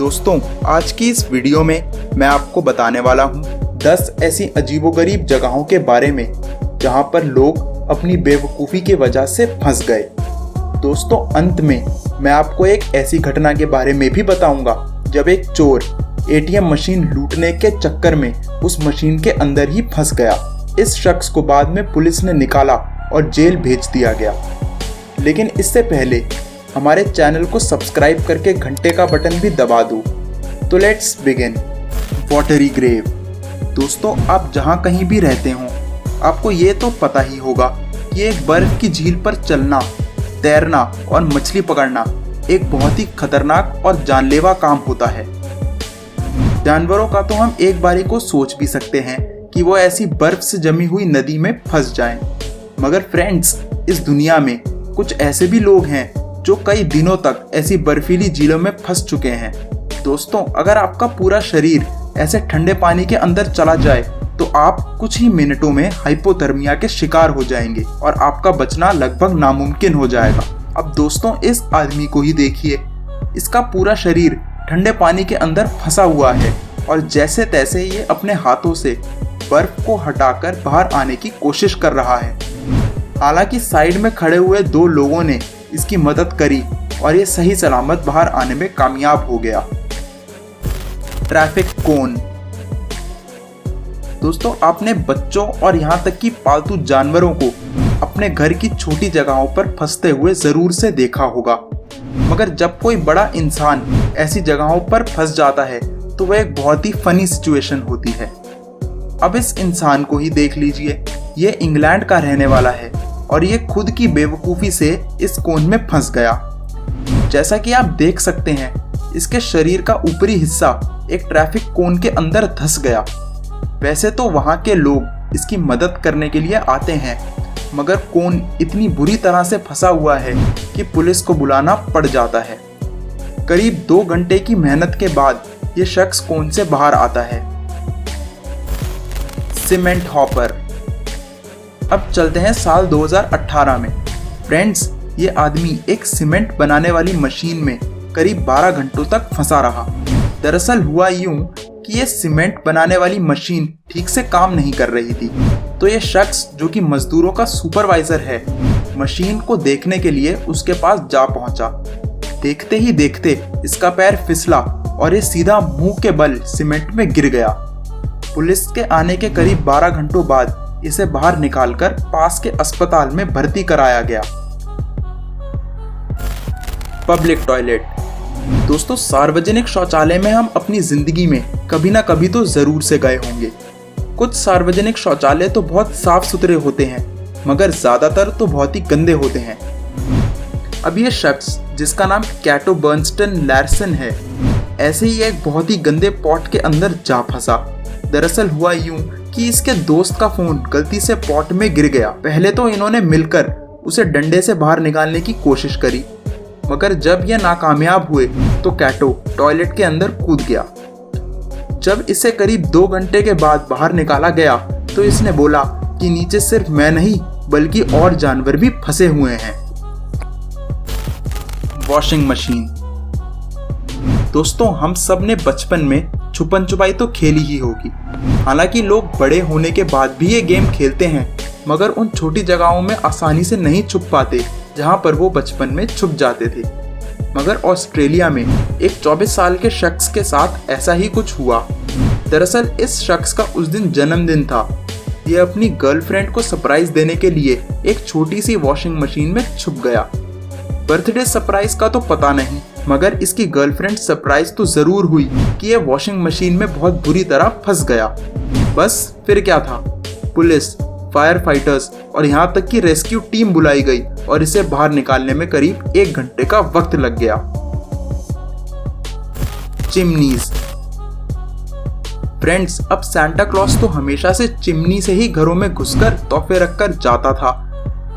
दोस्तों, आज की इस वीडियो में मैं आपको बताने वाला हूँ 10 ऐसी अजीबोगरीब जगहों के बारे में जहाँ पर लोग अपनी बेवकूफ़ी की वजह से फंस गए। दोस्तों, अंत में मैं आपको एक ऐसी घटना के बारे में भी बताऊंगा जब एक चोर एटीएम मशीन लूटने के चक्कर में उस मशीन के अंदर ही फंस गया। इस शख्स को बाद में पुलिस ने निकाला और जेल भेज दिया गया। लेकिन इससे पहले हमारे चैनल को सब्सक्राइब करके घंटे का बटन भी दबा दो। तो लेट्स बिगिन। Watery grave. दोस्तों, आप जहाँ कहीं भी रहते हों, आपको ये तो पता ही होगा कि एक बर्फ की झील पर चलना, तैरना और मछली पकड़ना एक बहुत ही खतरनाक और जानलेवा काम होता है। जानवरों का तो हम एक बारी को सोच भी सकते हैं कि वो ऐसी बर्फ से जमी हुई नदी में फंस जाएं। मगर फ्रेंड्स, इस दुनिया में कुछ ऐसे भी लोग हैं जो कई दिनों तक ऐसी बर्फीली झीलों में फंस चुके हैं। दोस्तों, अगर आपका पूरा शरीर ऐसे ठंडे पानी के अंदर चला जाए तो आप कुछ ही मिनटों में हाइपोथर्मिया के शिकार हो जाएंगे और आपका बचना लगभग नामुमकिन हो जाएगा। अब दोस्तों, इस आदमी को ही देखिए। इसका पूरा शरीर ठंडे पानी के अंदर फंसा हुआ है और जैसे तैसे ये अपने हाथों से बर्फ को हटाकर बाहर आने की कोशिश कर रहा है। हालांकि साइड में खड़े हुए 2 लोगों ने इसकी मदद करी और ये सही सलामत बाहर आने में कामयाब हो गया। ट्रैफिक कोन। दोस्तों, आपने बच्चों और यहाँ तक कि पालतू जानवरों को अपने घर की छोटी जगहों पर फंसते हुए जरूर से देखा होगा। मगर जब कोई बड़ा इंसान ऐसी जगहों पर फंस जाता है तो वह एक बहुत ही फनी सिचुएशन होती है। अब इस इंसान को ही देख लीजिए। ये इंग्लैंड का रहने वाला है और ये खुद की बेवकूफ़ी से इस कोन में फंस गया। जैसा कि आप देख सकते हैं, इसके शरीर का ऊपरी हिस्सा एक ट्रैफिक कोन के अंदर धंस गया। वैसे तो वहाँ के लोग इसकी मदद करने के लिए आते हैं, मगर कोन इतनी बुरी तरह से फंसा हुआ है कि पुलिस को बुलाना पड़ जाता है। करीब 2 घंटे की मेहनत के बाद ये शख्स कोन से बाहर आता है। Cement hopper. अब चलते हैं साल 2018 में। फ्रेंड्स, ये आदमी एक सीमेंट बनाने वाली मशीन में करीब 12 घंटों तक फंसा रहा। दरअसल हुआ यूं कि ये सीमेंट बनाने वाली मशीन ठीक से काम नहीं कर रही थी, तो ये शख्स जो कि मजदूरों का सुपरवाइजर है, मशीन को देखने के लिए उसके पास जा पहुंचा। देखते ही देखते इसका पैर फिसला और ये सीधा मुंह के बल सीमेंट में गिर गया। पुलिस के आने के करीब 12 घंटों बाद इसे बाहर निकालकर पास के अस्पताल में भर्ती कराया गया। Public toilet. दोस्तों, सार्वजनिक शौचालय में हम अपनी जिंदगी में कभी ना कभी तो जरूर से गए होंगे। कुछ सार्वजनिक शौचालय तो बहुत साफ सुथरे होते हैं, मगर ज्यादातर तो बहुत ही गंदे होते हैं। अब ये शख्स, जिसका नाम कैटो बर्नस्टन लैरसन है, ऐसे ही एक बहुत ही गंदे पॉट के अंदर जा फंसा। दरअसल हुआ यूं कि इसके दोस्त का फोन गलती से पॉट में गिर गया। पहले तो इन्होंने मिलकर उसे डंडे से बाहर निकालने की कोशिश करी, मगर जब यह नाकामयाब हुए तो कैटो टॉयलेट के अंदर कूद गया। जब इसे करीब 2 घंटे के बाद बाहर निकाला गया तो इसने बोला कि नीचे सिर्फ मैं नहीं बल्कि और जानवर भी फंसे हुए हैं। Washing machine. दोस्तों, हम सब ने बचपन में छुपन छुपाई तो खेली ही होगी। हालांकि लोग बड़े होने के बाद भी ये गेम खेलते हैं, मगर उन छोटी जगहों में आसानी से नहीं छुप पाते जहां पर वो बचपन में छुप जाते थे। मगर ऑस्ट्रेलिया में एक 24 साल के शख्स के साथ ऐसा ही कुछ हुआ। दरअसल इस शख्स का उस दिन जन्मदिन था। ये अपनी गर्लफ्रेंड को सरप्राइज देने के लिए एक छोटी सी वॉशिंग मशीन में छुप गया। बर्थडे सरप्राइज का तो पता नहीं, मगर इसकी गर्लफ्रेंड सरप्राइज तो जरूर हुई कि ये वॉशिंग मशीन में बहुत बुरी तरह फंस गया। बस फिर क्या था, पुलिस, फायर फाइटर्स और यहाँ तक कि रेस्क्यू टीम बुलाई गई और इसे बाहर निकालने में करीब 1 घंटे का वक्त लग गया। चिमनीज। फ्रेंड्स, अब सांता क्लॉज तो हमेशा से चिमनी से ही घरों में घुसकर तोहफे रखकर जाता था।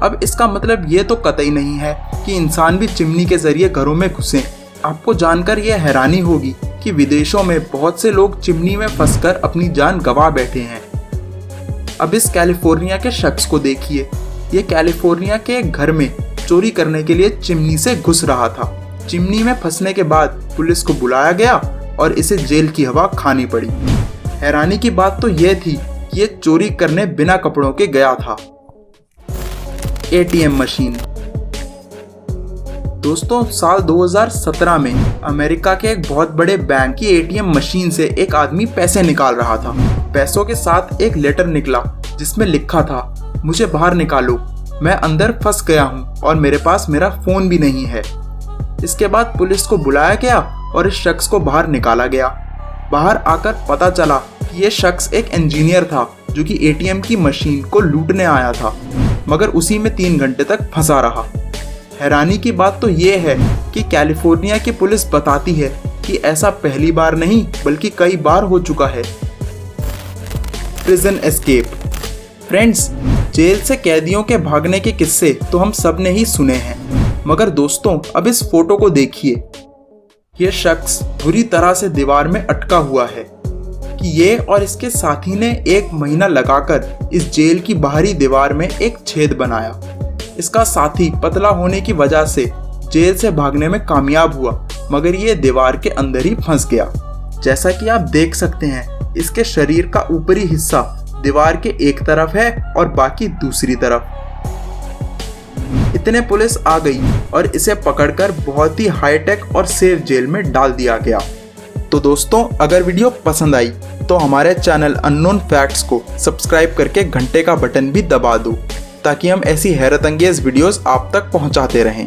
अब इसका मतलब ये तो कतई नहीं है कि इंसान भी चिमनी के जरिए घरों में घुसें। आपको जानकर यह हैरानी होगी कि विदेशों में बहुत से लोग चिमनी में फंसकर अपनी जान गंवा बैठे हैं। अब इस कैलिफोर्निया के शख्स को देखिए। ये कैलिफोर्निया के एक घर में चोरी करने के लिए चिमनी से घुस रहा था। चिमनी में फंसने के बाद पुलिस को बुलाया गया और इसे जेल की हवा खानी पड़ी। हैरानी की बात तो यह थी कि ये चोरी करने बिना कपड़ों के गया था। ATM machine. दोस्तों, साल 2017 में अमेरिका के एक बहुत बड़े बैंक की एटीएम मशीन से एक आदमी पैसे निकाल रहा था। पैसों के साथ एक लेटर निकला जिसमें लिखा था, मुझे बाहर निकालो, मैं अंदर फंस गया हूँ और मेरे पास मेरा फोन भी नहीं है। इसके बाद पुलिस को बुलाया गया और इस शख्स को बाहर निकाला गया। बाहर आकर पता चला कि ये शख्स एक इंजीनियर था जो कि एटीएम की मशीन को लूटने आया था, मगर उसी में 3 घंटे तक फंसा रहा। हैरानी की बात तो ये है कि कैलिफोर्निया की पुलिस बताती है कि ऐसा पहली बार नहीं बल्कि कई बार हो चुका है। Prison escape. फ्रेंड्स, जेल से कैदियों के भागने के किस्से तो हम सब ने ही सुने हैं, मगर दोस्तों अब इस फोटो को देखिए। यह शख्स बुरी तरह से दीवार में अटका हुआ है कि ये और इसके साथी ने 1 महीना लगाकर इस जेल की बाहरी दीवार में एक छेद बनाया। इसका साथी पतला होने की वजह से जेल से भागने में कामयाब हुआ, मगर ये दीवार के अंदर ही फंस गया। जैसा कि आप देख सकते हैं, इसके शरीर का ऊपरी हिस्सा दीवार के एक तरफ है और बाकी दूसरी तरफ। इतने पुलिस आ गई और इसे पकड़कर बहुत ही हाईटेक और सेफ जेल में डाल दिया गया। तो दोस्तों, अगर वीडियो पसंद आई तो हमारे चैनल अननोन फैक्ट्स को सब्सक्राइब करके घंटे का बटन भी दबा दो, ताकि हम ऐसी हैरत अंगेज वीडियोस आप तक पहुंचाते रहें।